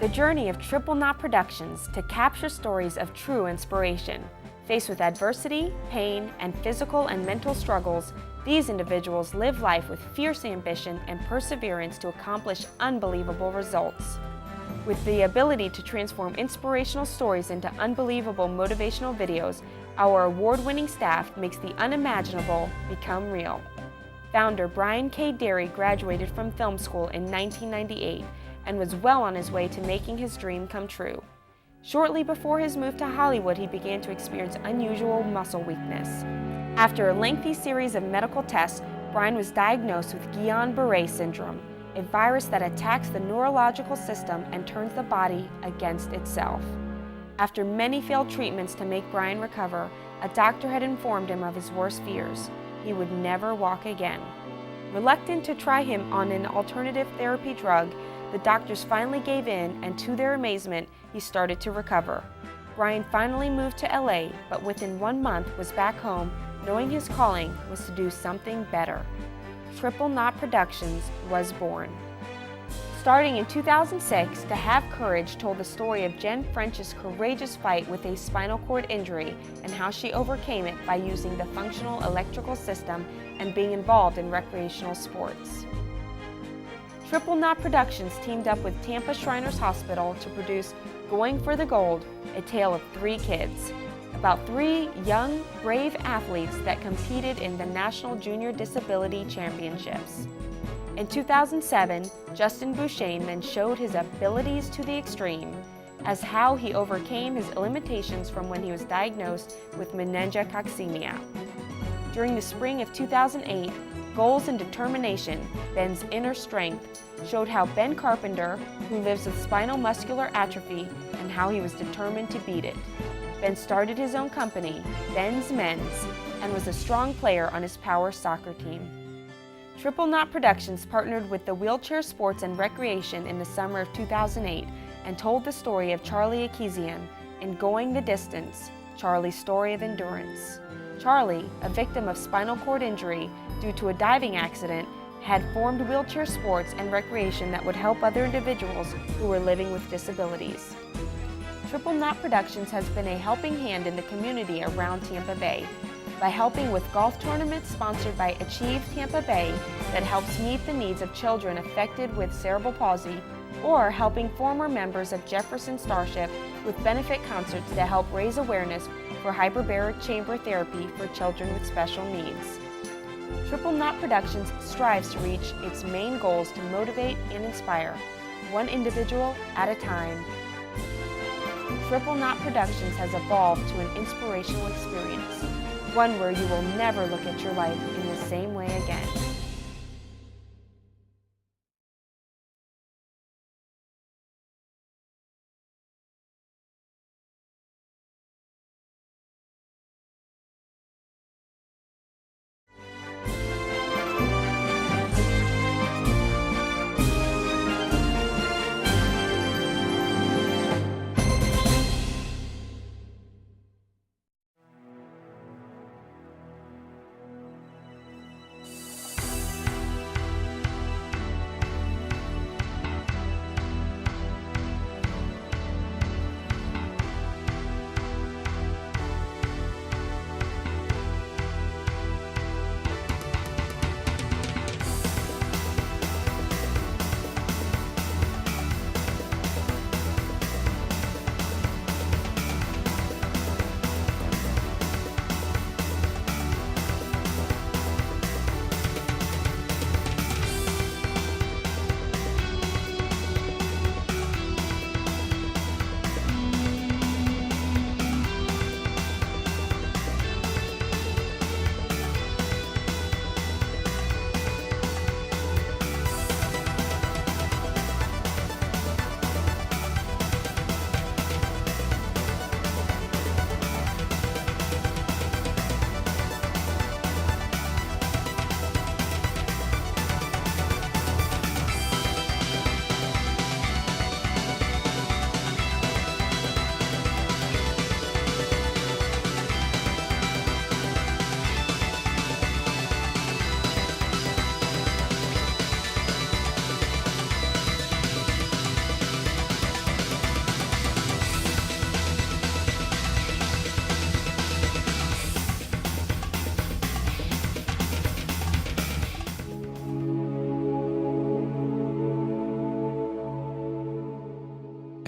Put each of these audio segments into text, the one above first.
The journey of Triple Knot Productions to capture stories of true inspiration. Faced with adversity, pain, and physical and mental struggles, these individuals live life with fierce ambition and perseverance to accomplish unbelievable results. With the ability to transform inspirational stories into unbelievable motivational videos, our award-winning staff makes the unimaginable become real. Founder Brian K. Dery graduated from film school in 1998 and was well on his way to making his dream come true. Shortly before his move to Hollywood, he began to experience unusual muscle weakness. After a lengthy series of medical tests, Brian was diagnosed with Guillain-Barré syndrome, a virus that attacks the neurological system and turns the body against itself. After many failed treatments to make Brian recover, a doctor had informed him of his worst fears: he would never walk again. Reluctant to try him on an alternative therapy drug, the doctors finally gave in, and to their amazement, he started to recover. Brian finally moved to LA, but within 1 month was back home, knowing his calling was to do something better. Triple Knot Productions was born. Starting in 2006, To Have Courage told the story of Jen French's courageous fight with a spinal cord injury and how she overcame it by using the functional electrical system and being involved in recreational sports. Triple Knot Productions teamed up with Tampa Shriners Hospital to produce Going for the Gold, a tale of 3 kids, about 3 young, brave athletes that competed in the National Junior Disability Championships. In 2007, Justin Bouchain then showed his abilities to the extreme, as how he overcame his limitations from when he was diagnosed with meningococcemia. During the spring of 2008, Goals and Determination, Ben's Inner Strength, showed how Ben Carpenter, who lives with spinal muscular atrophy, and how he was determined to beat it. Ben started his own company, Ben's Men's, and was a strong player on his power soccer team. Triple Knot Productions partnered with the Wheelchair Sports and Recreation in the summer of 2008 and told the story of Charlie Ekizian in Going the Distance, Charlie's Story of Endurance. Charlie, a victim of spinal cord injury due to a diving accident, had formed Wheelchair Sports and Recreation that would help other individuals who were living with disabilities. Triple Knot Productions has been a helping hand in the community around Tampa Bay by helping with golf tournaments sponsored by Achieve Tampa Bay that helps meet the needs of children affected with cerebral palsy, or helping former members of Jefferson Starship with benefit concerts to help raise awareness for hyperbaric chamber therapy for children with special needs. Triple Knot Productions strives to reach its main goals to motivate and inspire, one individual at a time. Triple Knot Productions has evolved to an inspirational experience, one where you will never look at your life in the same way again.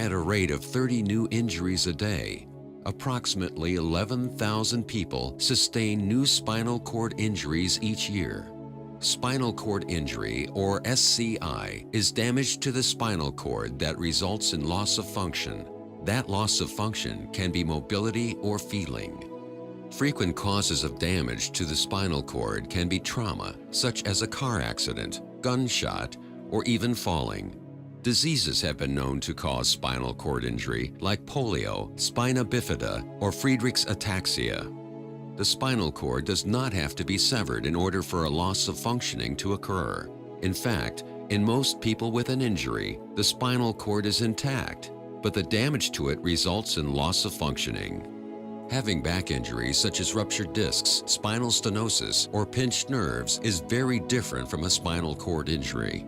At a rate of 30 new injuries a day, approximately 11,000 people sustain new spinal cord injuries each year. Spinal cord injury, or SCI, is damage to the spinal cord that results in loss of function. That loss of function can be mobility or feeling. Frequent causes of damage to the spinal cord can be trauma, such as a car accident, gunshot, or even falling. Diseases have been known to cause spinal cord injury, like polio, spina bifida, or Friedreich's ataxia. The spinal cord does not have to be severed in order for a loss of functioning to occur. In fact, in most people with an injury, the spinal cord is intact, but the damage to it results in loss of functioning. Having back injuries such as ruptured discs, spinal stenosis, or pinched nerves is very different from a spinal cord injury.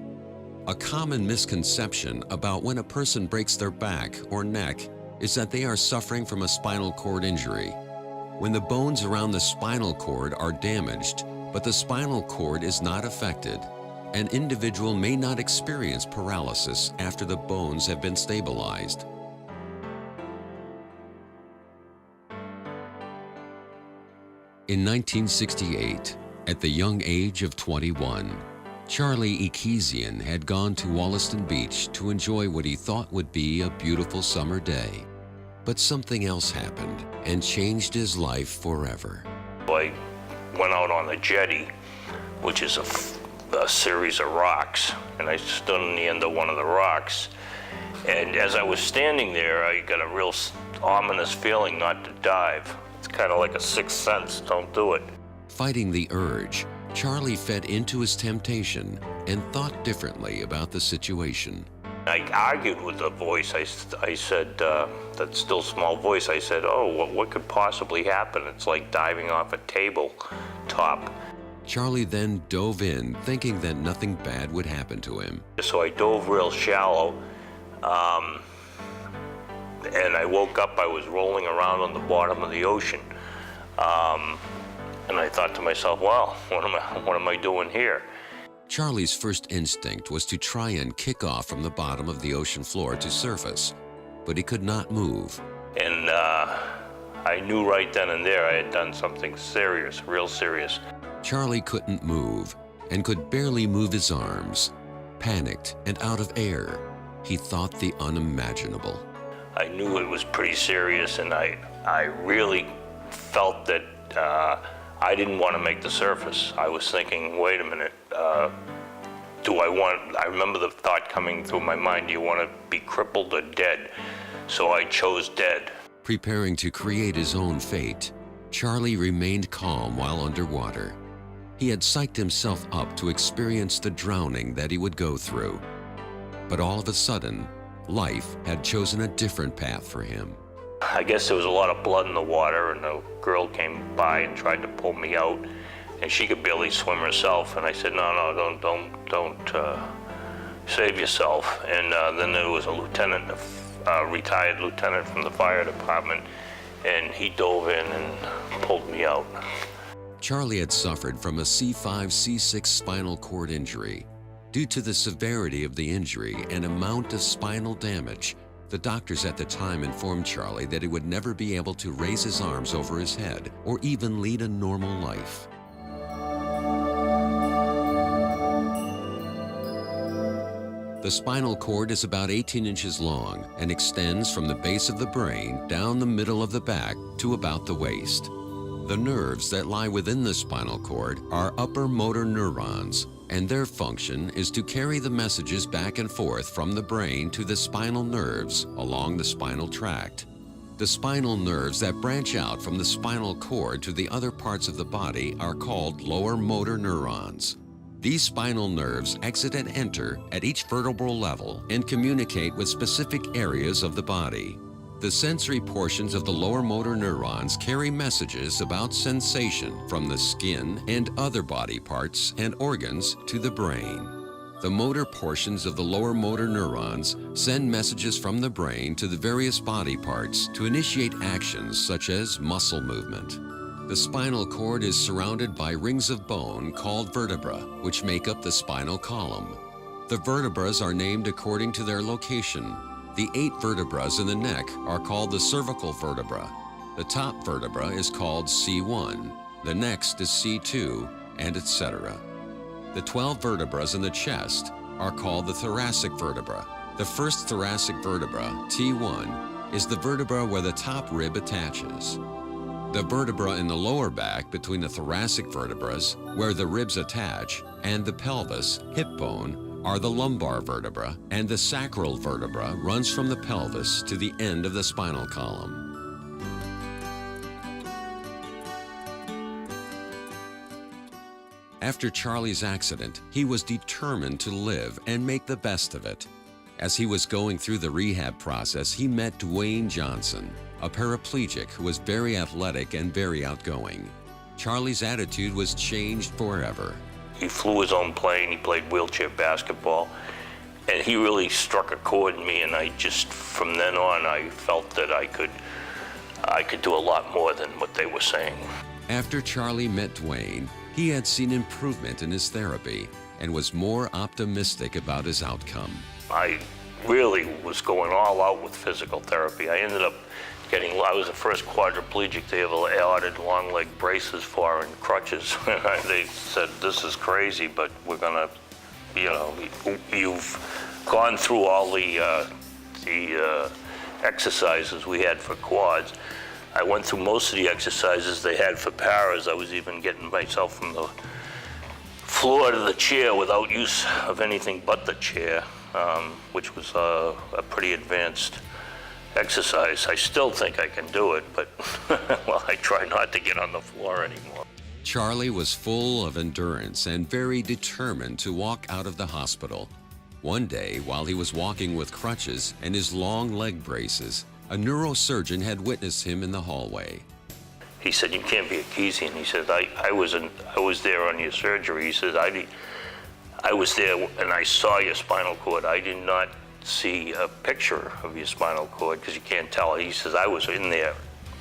A common misconception about when a person breaks their back or neck is that they are suffering from a spinal cord injury. When the bones around the spinal cord are damaged, but the spinal cord is not affected, an individual may not experience paralysis after the bones have been stabilized. In 1968, at the young age of 21, Charlie Ekizian had gone to Wollaston Beach to enjoy what he thought would be a beautiful summer day. But something else happened and changed his life forever. I went out on the jetty, which is a series of rocks, and I stood on the end of one of the rocks. And as I was standing there, I got a real ominous feeling not to dive. It's kind of like a sixth sense, don't do it. Fighting the urge, Charlie fed into his temptation and thought differently about the situation. I argued with the voice. I said, that still small voice, I said, oh, what could possibly happen? It's like diving off a tabletop. Charlie then dove in, thinking that nothing bad would happen to him. So I dove real shallow, and I woke up, I was rolling around on the bottom of the ocean. And I thought to myself, well, what am I doing here? Charlie's first instinct was to try and kick off from the bottom of the ocean floor to surface, but he could not move. And I knew right then and there I had done something serious, real serious. Charlie couldn't move and could barely move his arms. Panicked and out of air, he thought the unimaginable. I knew it was pretty serious, and I really felt that I didn't want to make the surface. I was thinking, wait a minute, I remember the thought coming through my mind, do you want to be crippled or dead? So I chose dead. Preparing to create his own fate, Charlie remained calm while underwater. He had psyched himself up to experience the drowning that he would go through. But all of a sudden, life had chosen a different path for him. I guess there was a lot of blood in the water, and a girl came by and tried to pull me out, and she could barely swim herself. And I said, no, don't save yourself. And then there was a lieutenant, a retired lieutenant from the fire department, and he dove in and pulled me out. Charlie had suffered from a C5, C6 spinal cord injury. Due to the severity of the injury and amount of spinal damage, the doctors at the time informed Charlie that he would never be able to raise his arms over his head or even lead a normal life. The spinal cord is about 18 inches long and extends from the base of the brain down the middle of the back to about the waist. The nerves that lie within the spinal cord are upper motor neurons, and their function is to carry the messages back and forth from the brain to the spinal nerves along the spinal tract. The spinal nerves that branch out from the spinal cord to the other parts of the body are called lower motor neurons. These spinal nerves exit and enter at each vertebral level and communicate with specific areas of the body. The sensory portions of the lower motor neurons carry messages about sensation from the skin and other body parts and organs to the brain. The motor portions of the lower motor neurons send messages from the brain to the various body parts to initiate actions such as muscle movement. The spinal cord is surrounded by rings of bone called vertebra, which make up the spinal column. The vertebrae are named according to their location. The 8 vertebrae in the neck are called the cervical vertebra. The top vertebra is called C1, the next is C2, and etc. The 12 vertebrae in the chest are called the thoracic vertebra. The first thoracic vertebra, T1, is the vertebra where the top rib attaches. The vertebra in the lower back between the thoracic vertebrae, where the ribs attach, and the pelvis, hip bone, are the lumbar vertebra, and the sacral vertebra runs from the pelvis to the end of the spinal column. After Charlie's accident, he was determined to live and make the best of it. As he was going through the rehab process, he met Dwayne Johnson, a paraplegic who was very athletic and very outgoing. Charlie's attitude was changed forever. He flew his own plane, he played wheelchair basketball, and he really struck a chord in me, and I just, from then on, I felt that I could do a lot more than what they were saying. After Charlie met Dwayne, he had seen improvement in his therapy and was more optimistic about his outcome. I really was going all out with physical therapy. I ended up I was the first quadriplegic they ever added long leg braces for and crutches. They said, this is crazy, but we're gonna, you've gone through all the exercises we had for quads. I went through most of the exercises they had for paras. I was even getting myself from the floor to the chair without use of anything but the chair, which was a pretty advanced exercise. I still think I can do it, but well, I try not to get on the floor anymore. Charlie was full of endurance and very determined to walk out of the hospital. One day, while he was walking with crutches and his long leg braces, a neurosurgeon had witnessed him in the hallway. He said, you can't be Ekizian. He said, I was there on your surgery. He said, I was there and I saw your spinal cord. I did not see a picture of your spinal cord because you can't tell. He says, I was in there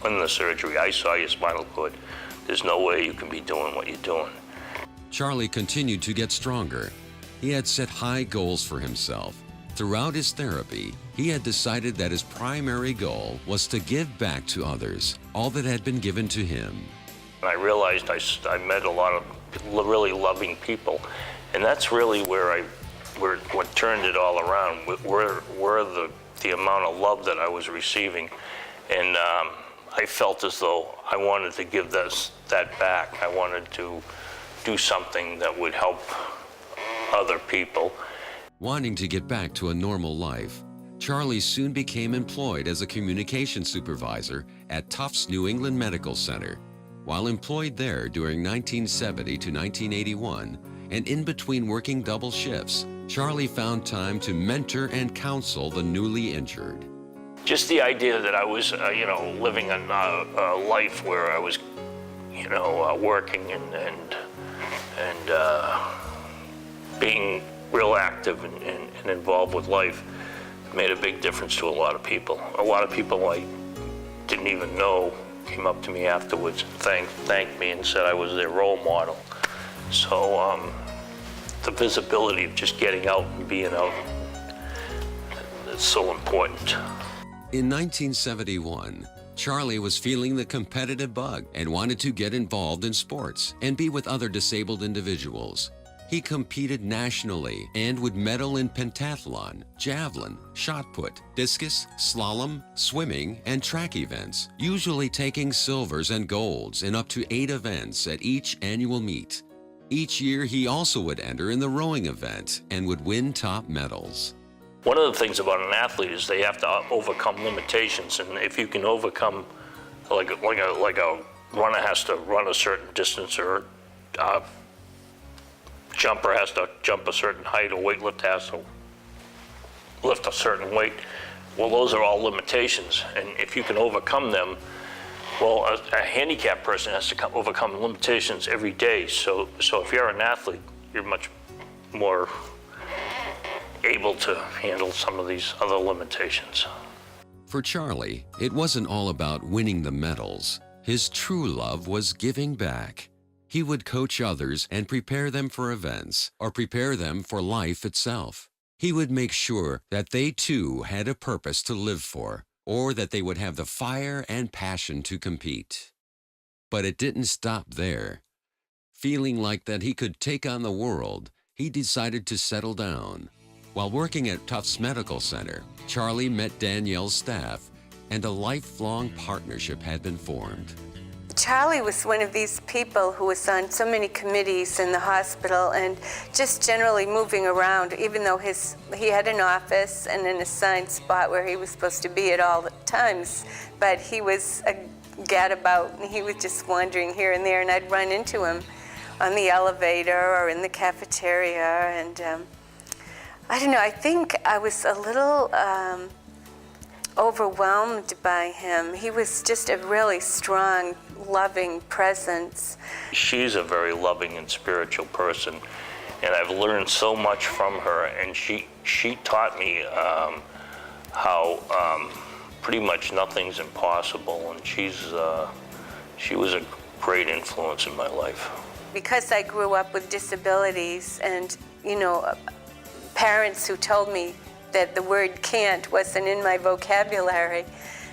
in the surgery. I saw your spinal cord. There's no way you can be doing what you're doing. Charlie continued to get stronger. He had set high goals for himself. Throughout his therapy, he had decided that his primary goal was to give back to others all that had been given to him. I realized I met a lot of really loving people, and that's really where what turned it all around, were the amount of love that I was receiving. And I felt as though I wanted to give that back. I wanted to do something that would help other people. Wanting to get back to a normal life, Charlie soon became employed as a communications supervisor at Tufts New England Medical Center. While employed there during 1970 to 1981, and in between working double shifts, Charlie found time to mentor and counsel the newly injured. Just the idea that I was, living a life where I was, working and being real active and involved with life made a big difference to a lot of people. A lot of people I didn't even know came up to me afterwards and thanked me and said I was their role model. So the visibility of just getting out and being out is so important. In 1971, Charlie was feeling the competitive bug and wanted to get involved in sports and be with other disabled individuals. He competed nationally and would medal in pentathlon, javelin, shot put, discus, slalom, swimming, and track events, usually taking silvers and golds in up to 8 events at each annual meet. Each year, he also would enter in the rowing event and would win top medals. One of the things about an athlete is they have to overcome limitations, and if you can overcome, like a runner has to run a certain distance, or jumper has to jump a certain height, a weightlifter has to lift a certain weight. Well, those are all limitations, and if you can overcome them, well, a handicapped person has to overcome limitations every day. So if you're an athlete, you're much more able to handle some of these other limitations. For Charlie, it wasn't all about winning the medals. His true love was giving back. He would coach others and prepare them for events or prepare them for life itself. He would make sure that they too had a purpose to live for, or that they would have the fire and passion to compete. But it didn't stop there. Feeling like that he could take on the world, he decided to settle down. While working at Tufts Medical Center, Charlie met Danielle's staff, and a lifelong partnership had been formed. Charlie was one of these people who was on so many committees in the hospital and just generally moving around, even though he had an office and an assigned spot where he was supposed to be at all times. But he was a gadabout, and he was just wandering here and there, and I'd run into him on the elevator or in the cafeteria. And I don't know, I think I was a little overwhelmed by him. He was just a really strong, loving presence. She's a very loving and spiritual person, and I've learned so much from her, and she taught me how pretty much nothing's impossible, and she was a great influence in my life. Because I grew up with disabilities and, you know, parents who told me that the word can't wasn't in my vocabulary,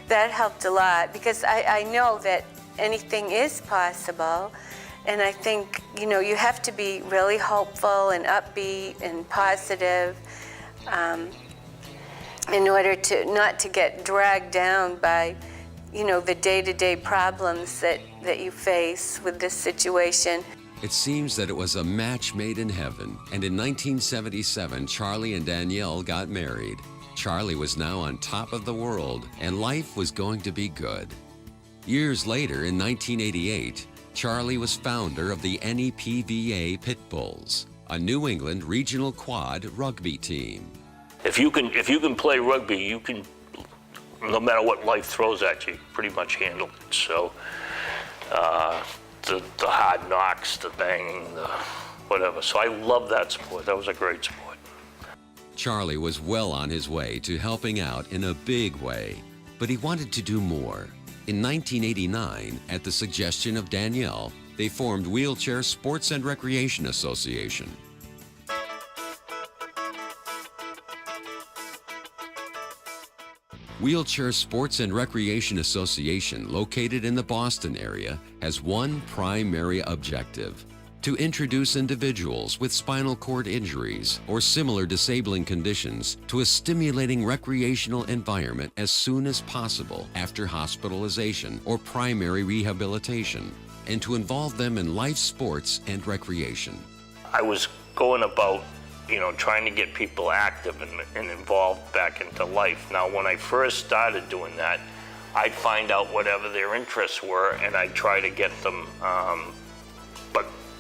that helped a lot, because I know that anything is possible. And I think, you know, you have to be really hopeful and upbeat and positive in order to not to get dragged down by, you know, the day-to-day problems that you face with this situation. It seems that it was a match made in heaven, and in 1977, Charlie and Danielle got married. Charlie was now on top of the world, and life was going to be good. Years later, in 1988, Charlie was founder of the NEPVA Pit Bulls, a New England regional quad rugby team. If you can play rugby, you can, no matter what life throws at you, pretty much handle it. So the hard knocks, the banging, the whatever. So I love that sport. That was a great sport. Charlie was well on his way to helping out in a big way, but he wanted to do more. In 1989, at the suggestion of Danielle, they formed Wheelchair Sports and Recreation Association. Wheelchair Sports and Recreation Association, located in the Boston area, has one primary objective: to introduce individuals with spinal cord injuries or similar disabling conditions to a stimulating recreational environment as soon as possible after hospitalization or primary rehabilitation, and to involve them in life sports and recreation. I was going about, you know, trying to get people active and involved back into life. Now, when I first started doing that, I'd find out whatever their interests were, and I'd try to get them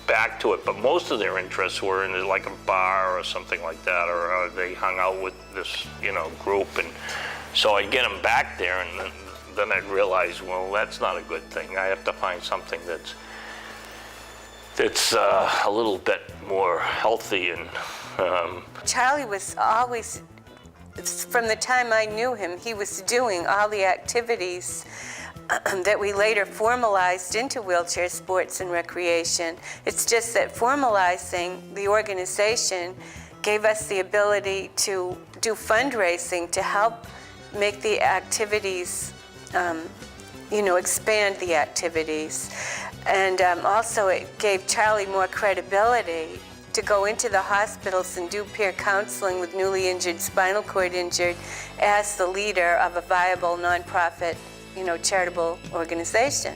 back to it. But most of their interests were in like a bar or something like that, or they hung out with this, you know, group. And so I'd get them back there, and then I'd realize, well, that's not a good thing. I have to find something that's a little bit more healthy. And Charlie was always, from the time I knew him, he was doing all the activities that we later formalized into Wheelchair Sports and Recreation. It's just that formalizing the organization gave us the ability to do fundraising to help make the activities, you know, expand the activities. And also it gave Charlie more credibility to go into the hospitals and do peer counseling with newly injured, spinal cord injured, as the leader of a viable nonprofit, you know, charitable organization.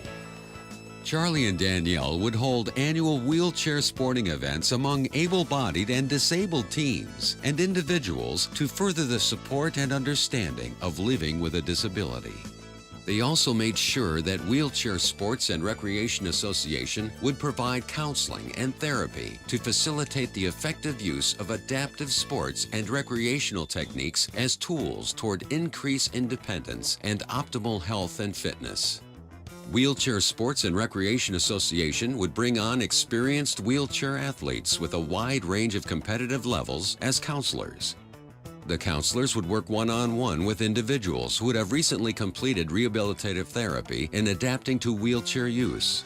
Charlie and Danielle would hold annual wheelchair sporting events among able-bodied and disabled teams and individuals to further the support and understanding of living with a disability. They also made sure that Wheelchair Sports and Recreation Association would provide counseling and therapy to facilitate the effective use of adaptive sports and recreational techniques as tools toward increased independence and optimal health and fitness. Wheelchair Sports and Recreation Association would bring on experienced wheelchair athletes with a wide range of competitive levels as counselors. The counselors would work one-on-one with individuals who would have recently completed rehabilitative therapy in adapting to wheelchair use.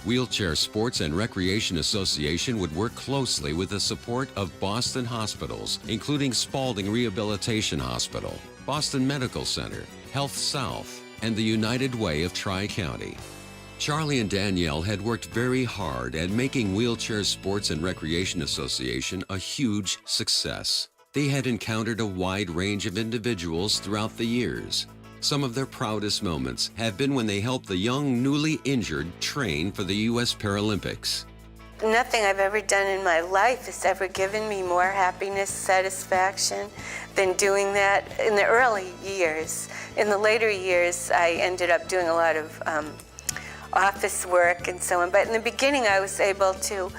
Wheelchair Sports and Recreation Association would work closely with the support of Boston hospitals, including Spaulding Rehabilitation Hospital, Boston Medical Center, Health South, and the United Way of Tri-County. Charlie and Danielle had worked very hard at making Wheelchair Sports and Recreation Association a huge success. They had encountered a wide range of individuals throughout the years. Some of their proudest moments have been when they helped the young newly injured train for the U.S. Paralympics. Nothing I've ever done in my life has ever given me more happiness, satisfaction than doing that in the early years. In the later years, I ended up doing a lot of office work and so on. But in the beginning, I was able to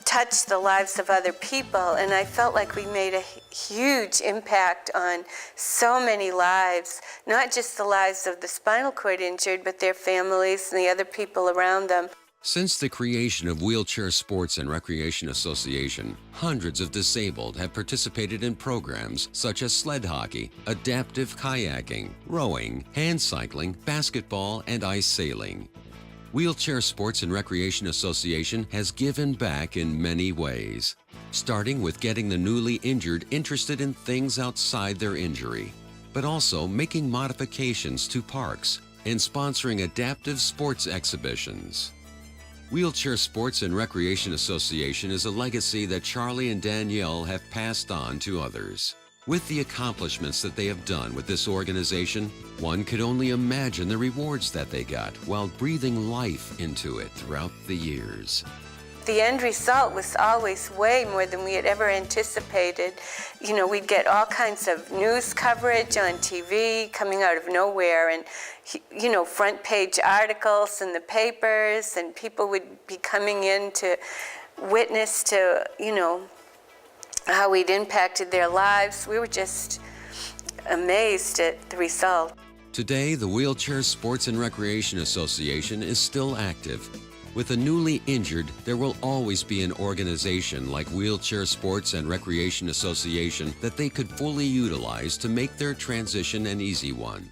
touch the lives of other people, and I felt like we made a huge impact on so many lives, not just the lives of the spinal cord injured, but their families and the other people around them. Since the creation of Wheelchair Sports and Recreation Association, hundreds of disabled have participated in programs such as sled hockey, adaptive kayaking, rowing, hand cycling, basketball, and ice sailing. Wheelchair Sports and Recreation Association has given back in many ways, starting with getting the newly injured interested in things outside their injury, but also making modifications to parks and sponsoring adaptive sports exhibitions. Wheelchair Sports and Recreation Association is a legacy that Charlie and Danielle have passed on to others. With the accomplishments that they have done with this organization, one could only imagine the rewards that they got while breathing life into it throughout the years. The end result was always way more than we had ever anticipated. You know, we'd get all kinds of news coverage on TV coming out of nowhere, and, you know, front page articles in the papers, and people would be coming in to witness to, you know, how we'd impacted their lives. We were just amazed at the result. Today, the Wheelchair Sports and Recreation Association is still active. With the newly injured, there will always be an organization like Wheelchair Sports and Recreation Association that they could fully utilize to make their transition an easy one.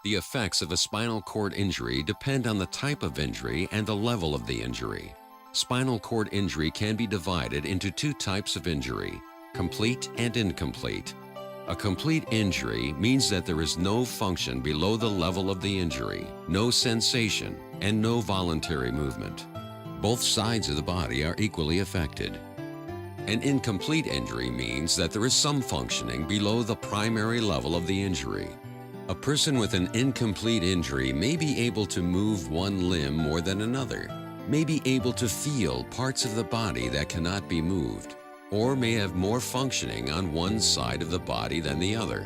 The effects of a spinal cord injury depend on the type of injury and the level of the injury. Spinal cord injury can be divided into two types of injury: complete and incomplete. A complete injury means that there is no function below the level of the injury, no sensation, and no voluntary movement. Both sides of the body are equally affected. An incomplete injury means that there is some functioning below the primary level of the injury. A person with an incomplete injury may be able to move one limb more than another, may be able to feel parts of the body that cannot be moved, or may have more functioning on one side of the body than the other.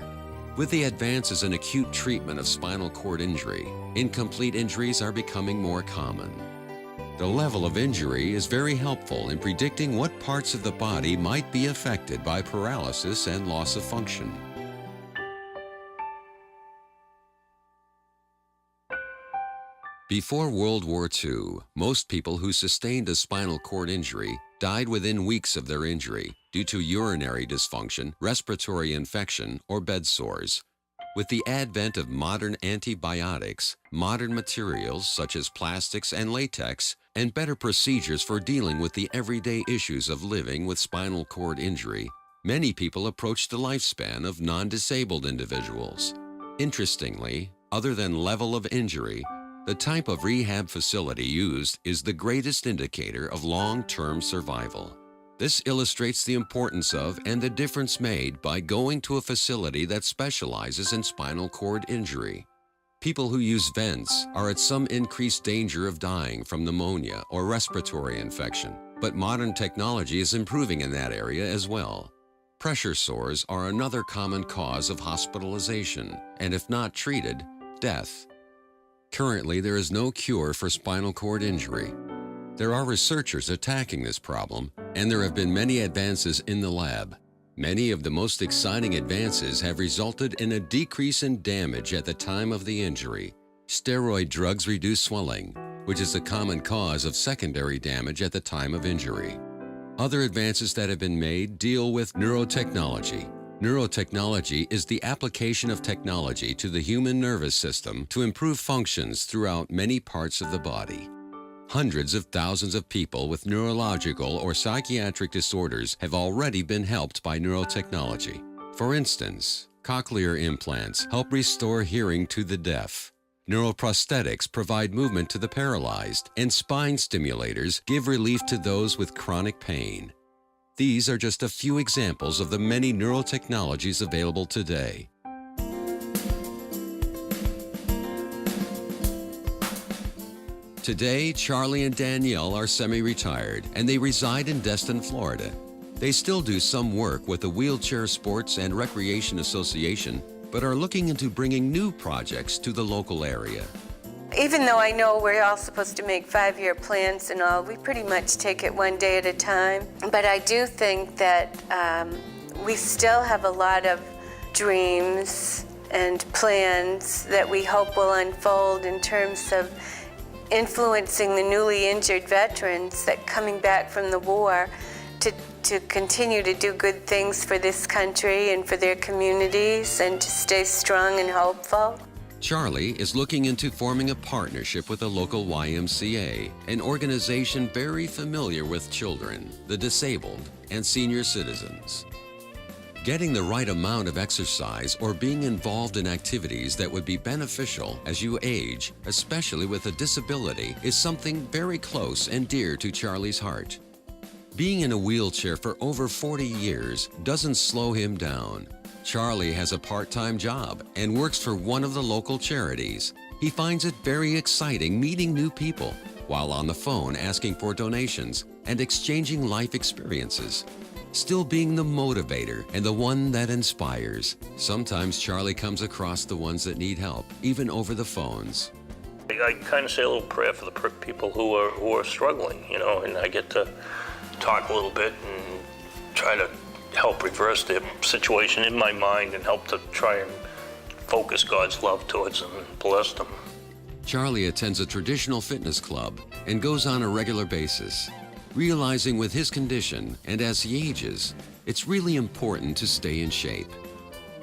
With the advances in acute treatment of spinal cord injury, incomplete injuries are becoming more common. The level of injury is very helpful in predicting what parts of the body might be affected by paralysis and loss of function. Before World War II, most people who sustained a spinal cord injury died within weeks of their injury due to urinary dysfunction, respiratory infection, or bed sores. With the advent of modern antibiotics, modern materials such as plastics and latex, and better procedures for dealing with the everyday issues of living with spinal cord injury, many people approach the lifespan of non-disabled individuals. Interestingly, other than level of injury, the type of rehab facility used is the greatest indicator of long-term survival. This illustrates the importance of and the difference made by going to a facility that specializes in spinal cord injury. People who use vents are at some increased danger of dying from pneumonia or respiratory infection, but modern technology is improving in that area as well. Pressure sores are another common cause of hospitalization, and if not treated, death. Currently, there is no cure for spinal cord injury. There are researchers attacking this problem, and there have been many advances in the lab. Many of the most exciting advances have resulted in a decrease in damage at the time of the injury. Steroid drugs reduce swelling, which is a common cause of secondary damage at the time of injury. Other advances that have been made deal with neurotechnology, Neurotechnology is the application of technology to the human nervous system to improve functions throughout many parts of the body. Hundreds of thousands of people with neurological or psychiatric disorders have already been helped by neurotechnology. For instance, cochlear implants help restore hearing to the deaf. Neuroprosthetics provide movement to the paralyzed, and spine stimulators give relief to those with chronic pain. These are just a few examples of the many neurotechnologies available today. Today, Charlie and Danielle are semi-retired, and they reside in Destin, Florida. They still do some work with the Wheelchair Sports and Recreation Association, but are looking into bringing new projects to the local area. Even though I know we're all supposed to make 5-year plans and all, we pretty much take it one day at a time. But I do think that we still have a lot of dreams and plans that we hope will unfold in terms of influencing the newly injured veterans that coming back from the war to continue to do good things for this country and for their communities and to stay strong and hopeful. Charlie is looking into forming a partnership with a local YMCA, an organization very familiar with children, the disabled, and senior citizens. Getting the right amount of exercise or being involved in activities that would be beneficial as you age, especially with a disability, is something very close and dear to Charlie's heart. Being in a wheelchair for over 40 years doesn't slow him down. Charlie has a part-time job and works for one of the local charities. He finds it very exciting meeting new people while on the phone asking for donations and exchanging life experiences. Still being the motivator and the one that inspires. Sometimes Charlie comes across the ones that need help, even over the phones. I kind of say a little prayer for the people who are struggling, you know, and I get to talk a little bit and try to help reverse their situation in my mind and help to try and focus God's love towards them and bless them. Charlie attends a traditional fitness club and goes on a regular basis, realizing with his condition and as he ages, it's really important to stay in shape.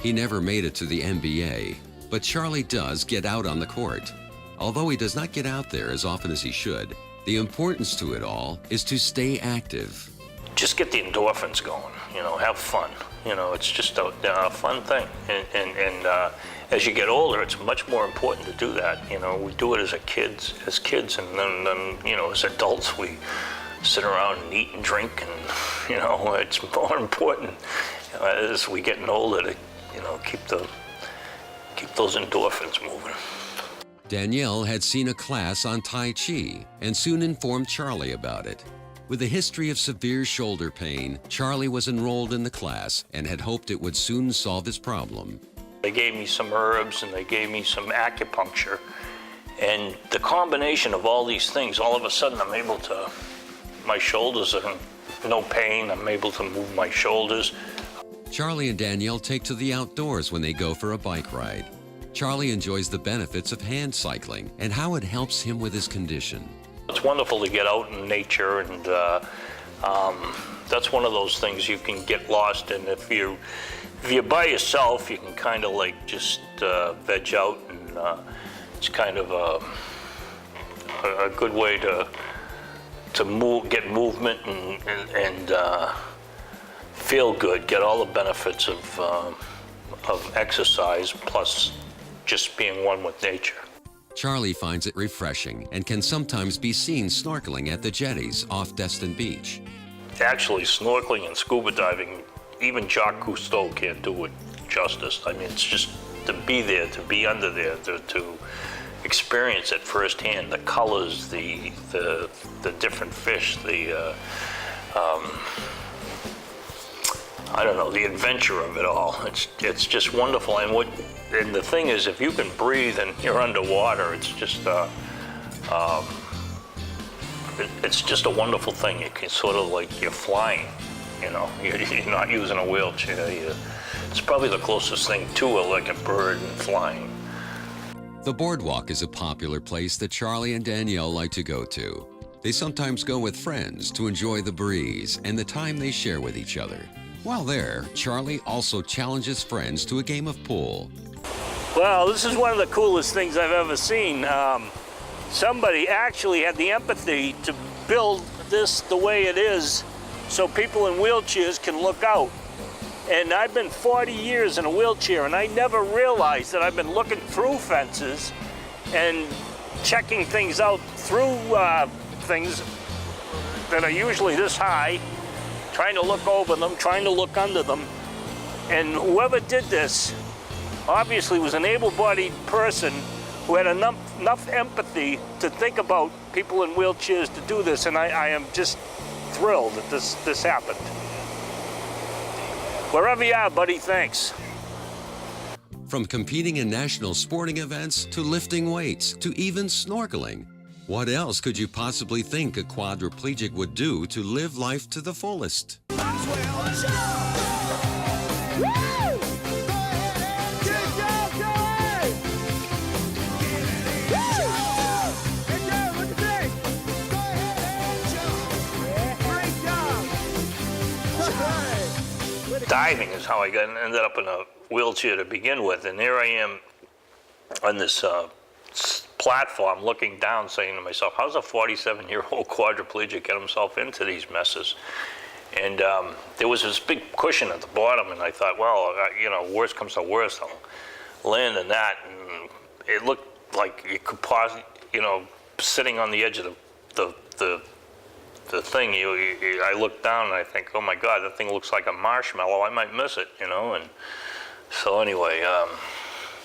He never made it to the NBA, but Charlie does get out on the court. Although he does not get out there as often as he should, the importance to it all is to stay active. Just get the endorphins going, you know, have fun. You know, it's just a fun thing. And as you get older, it's much more important to do that. You know, we do it as kids, and then you know, as adults, we sit around and eat and drink, and you know, it's more important as we getting older to, you know, keep those endorphins moving. Danielle had seen a class on Tai Chi and soon informed Charlie about it. With a history of severe shoulder pain, Charlie was enrolled in the class and had hoped it would soon solve his problem. They gave me some herbs and they gave me some acupuncture, and the combination of all these things, all of a sudden I'm able to, my shoulders are no pain, I'm able to move my shoulders. Charlie and Danielle take to the outdoors when they go for a bike ride. Charlie enjoys the benefits of hand cycling and how it helps him with his condition. It's wonderful to get out in nature, and that's one of those things you can get lost in. If you're by yourself, you can kind of like just veg out, and it's kind of a good way to move, get movement and feel good, get all the benefits of exercise, plus just being one with nature. Charlie finds it refreshing and can sometimes be seen snorkeling at the jetties off Destin Beach. Actually, snorkeling and scuba diving, even Jacques Cousteau can't do it justice. I mean, it's just to be there, to be under there, to experience it firsthand, the colors, the different fish, I don't know, the adventure of it all. It's just wonderful. And the thing is, if you can breathe and you're underwater, it's just a wonderful thing. You can sort of like, you're flying, you know. You're not using a wheelchair. It's probably the closest thing to like a bird and flying. The boardwalk is a popular place that Charlie and Danielle like to go to. They sometimes go with friends to enjoy the breeze and the time they share with each other. While there, Charlie also challenges friends to a game of pool. Well, this is one of the coolest things I've ever seen. Somebody actually had the empathy to build this the way it is so people in wheelchairs can look out. And I've been 40 years in a wheelchair, and I never realized that I've been looking through fences and checking things out through things that are usually this high, trying to look over them, trying to look under them. And whoever did this obviously was an able-bodied person who had enough empathy to think about people in wheelchairs to do this, and I am just thrilled that this happened. Wherever you are, buddy, thanks. From competing in national sporting events to lifting weights to even snorkeling, what else could you possibly think a quadriplegic would do to live life to the fullest? Diving is how I ended up in a wheelchair to begin with, and here I am on this platform looking down saying to myself, how's a 47-year-old quadriplegic get himself into these messes? And there was this big cushion at the bottom, and I thought, well, you know, worst comes to worst, I'll land in that. And it looked like you could pause, you know, sitting on the edge of the thing, I look down and I think, oh my God, that thing looks like a marshmallow. I might miss it, you know. And so anyway,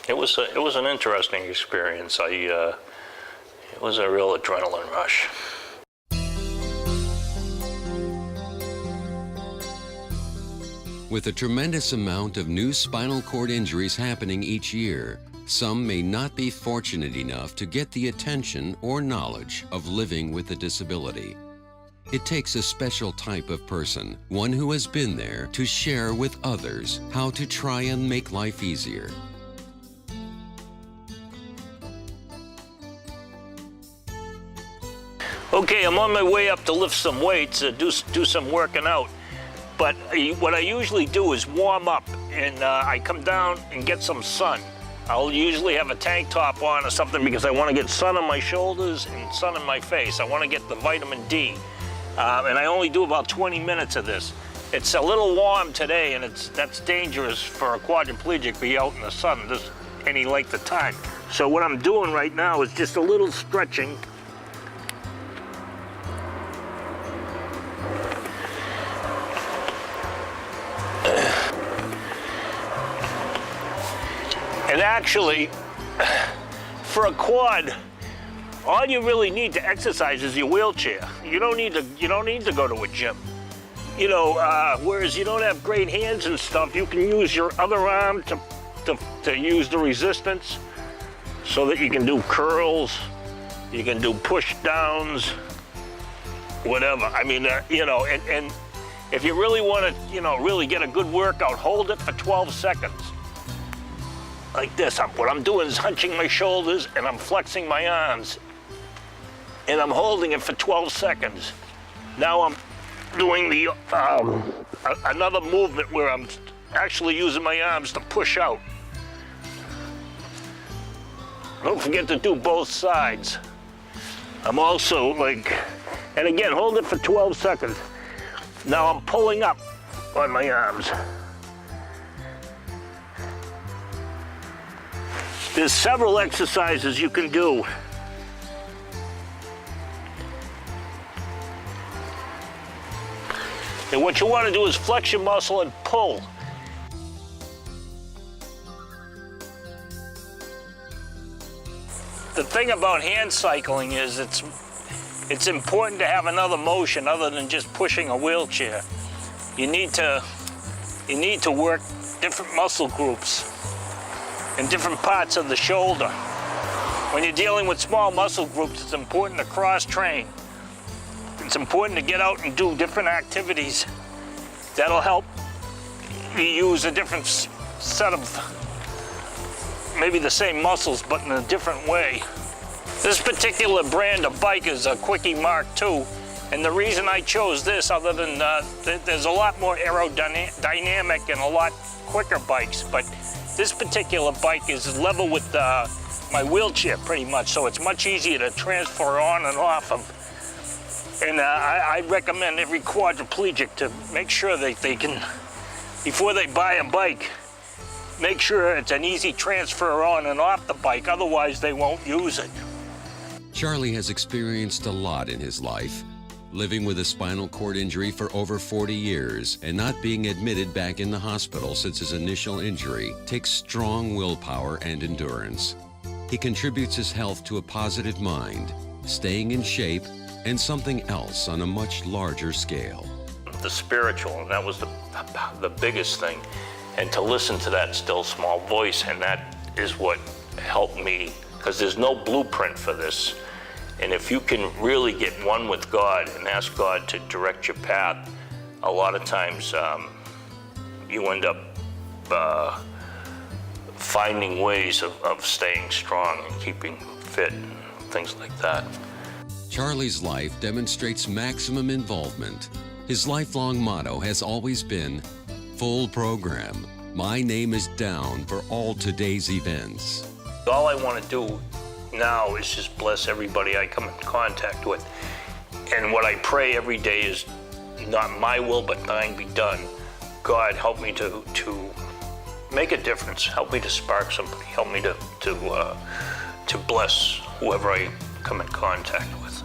it was an interesting experience. It was a real adrenaline rush. With a tremendous amount of new spinal cord injuries happening each year, some may not be fortunate enough to get the attention or knowledge of living with a disability. It takes a special type of person, one who has been there, to share with others how to try and make life easier. Okay, I'm on my way up to lift some weights, do some working out. But what I usually do is warm up, and I come down and get some sun. I'll usually have a tank top on or something because I want to get sun on my shoulders and sun on my face. I want to get the vitamin D. And I only do about 20 minutes of this. It's a little warm today, and that's dangerous for a quadriplegic to be out in the sun this any length of time. So what I'm doing right now is just a little stretching. And actually, for a quad, all you really need to exercise is your wheelchair. You don't need to go to a gym. You know, whereas you don't have great hands and stuff, you can use your other arm to use the resistance so that you can do curls, you can do push downs, whatever. I mean, you know, and if you really want to, you know, really get a good workout, hold it for 12 seconds. Like this. What I'm doing is hunching my shoulders and I'm flexing my arms. And I'm holding it for 12 seconds. Now I'm doing the another movement where I'm actually using my arms to push out. Don't forget to do both sides. I'm also like, and again, hold it for 12 seconds. Now I'm pulling up on my arms. There's several exercises you can do. And what you want to do is flex your muscle and pull. The thing about hand cycling is it's important to have another motion other than just pushing a wheelchair. You need to work different muscle groups in different parts of the shoulder. When you're dealing with small muscle groups, it's important to cross-train. It's important to get out and do different activities that'll help you use a different set of, maybe the same muscles, but in a different way. This particular brand of bike is a Quickie Mark II, And the reason I chose this, other than there's a lot more aerodynamic and a lot quicker bikes, but this particular bike is level with my wheelchair pretty much, so it's much easier to transfer on and off of. And I recommend every quadriplegic to make sure that they can, before they buy a bike, make sure it's an easy transfer on and off the bike, otherwise they won't use it. Charlie has experienced a lot in his life, living with a spinal cord injury for over 40 years and not being admitted back in the hospital since his initial injury takes strong willpower and endurance. He contributes his health to a positive mind, staying in shape, and something else on a much larger scale. The spiritual, and that was the biggest thing. And to listen to that still small voice, and that is what helped me, because there's no blueprint for this. And if you can really get one with God and ask God to direct your path, a lot of times you end up finding ways of staying strong and keeping fit and things like that. Charlie's life demonstrates maximum involvement. His lifelong motto has always been, full program. My name is down for all today's events. All I want to do now is just bless everybody I come in contact with. And what I pray every day is not my will, but thine be done. God, help me to make a difference. Help me to spark somebody. Help me to bless whoever I come in contact with.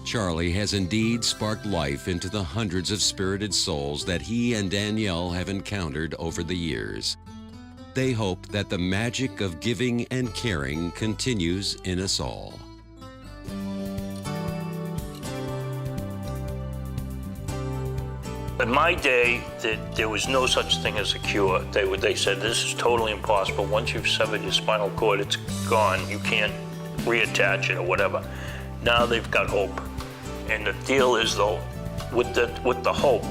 Charlie has indeed sparked life into the hundreds of spirited souls that he and Danielle have encountered over the years. They hope that the magic of giving and caring continues in us all. In my day, there was no such thing as a cure. They said this is totally impossible. Once you've severed your spinal cord, it's gone. You can't reattach it or whatever. Now they've got hope. And the deal is, though, with the hope,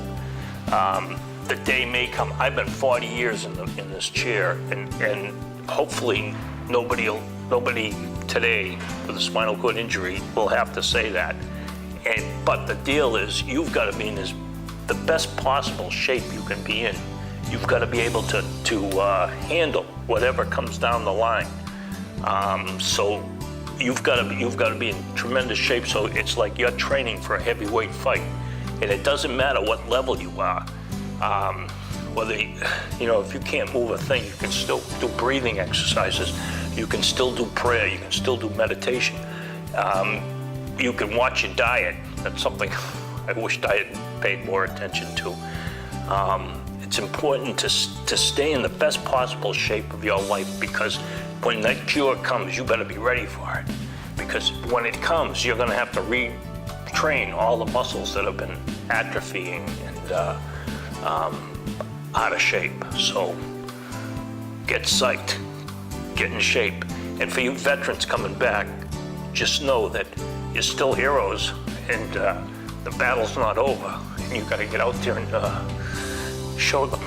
the day may come. I've been 40 years in this chair, and hopefully nobody today with a spinal cord injury will have to say that. But the deal is, you've got to be in the best possible shape you can be in. You've got to be able to handle whatever comes down the line. So you've got to be in tremendous shape. So it's like you're training for a heavyweight fight, and it doesn't matter what level you are. Whether, if you can't move a thing, you can still do breathing exercises. You can still do prayer. You can still do meditation. You can watch your diet. That's something I wish I had paid more attention to. It's important to stay in the best possible shape of your life, because when that cure comes, you better be ready for it. Because when it comes, you're going to have to retrain all the muscles that have been atrophying and out of shape. So get psyched, get in shape. And for you veterans coming back, just know that you're still heroes, and the battle's not over. And you got to get out there and show them.